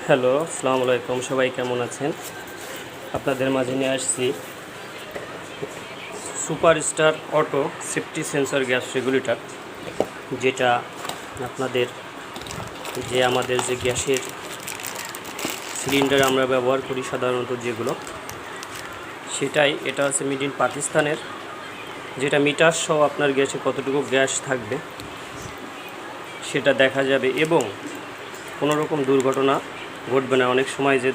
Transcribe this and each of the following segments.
Hello, আসসালামু আলাইকুম। সবাই কেমন আছেন? আপনাদের মাঝে নিয়ে আসছি superstar auto safety sensor gas regulator, যেটা আপনাদের আমাদের যে গ্যাসের সিলিন্ডার আমরা ব্যবহার করি সাধারণত যেগুলো, এটা হচ্ছে মেড ইন পাকিস্তানের, যেটা মিটার সহ আপনার গ্যাসে কতটুকু গ্যাস থাকবে সেটা দেখা যাবে এবং কোনো রকম দুর্ঘটনা ঘটবে না। অনেক সময় যে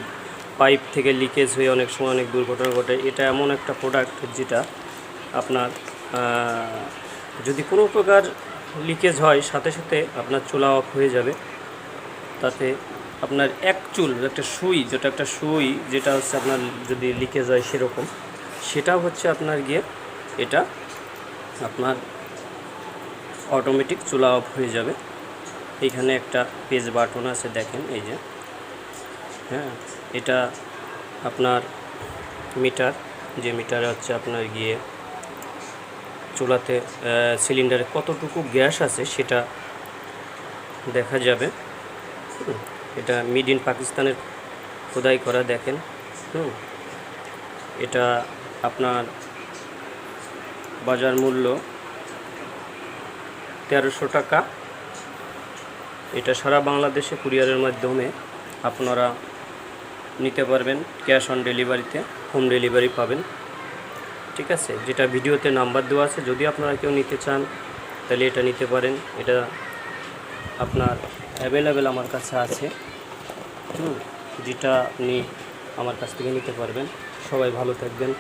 পাইপ থেকে লিকেজ হয়ে অনেক সময় অনেক দুর্ঘটনা ঘটে। এটা এমন একটা প্রোডাক্ট যেটা আপনার যদি কোনো প্রকার লিকেজ হয় সাথে সাথে আপনার চুলা অফ হয়ে যাবে। তাতে আপনার একটা সুই যেটা হচ্ছে আপনার যদি লিকেজ হয় সেরকম, সেটাও হচ্ছে আপনার গিয়ে এটা আপনার অটোমেটিক চুলা অফ হয়ে যাবে। এইখানে একটা পেজ বাটন আছে, দেখেন এই যে, হ্যাঁ, এটা আপনার মিটারে হচ্ছে আপনার গিয়ে চুলাতে সিলিন্ডারে কতটুকু গ্যাস আছে সেটা দেখা যাবে। এটা মেড ইন পাকিস্তানের খোদাই করা, দেখেন। এটা আপনার বাজার মূল্য 1300 টাকা। এটা সারা বাংলাদেশে কুরিয়ারের মাধ্যমে আপনারা নিতে পারবেন, ক্যাশ অন ডেলিভারিতে, হোম ডেলিভারি পাবেন। ঠিক আছে, যেটা ভিডিওতে নাম্বার দেওয়া আছে, যদি আপনারা কেউ নিতে চান তাহলে এটা নিতে পারেন। এটা আপনার অ্যাভেলেবেল আমার কাছে আছে, যেটা আপনি আমার কাছ থেকে নিতে পারবেন। সবাই ভালো থাকবেন।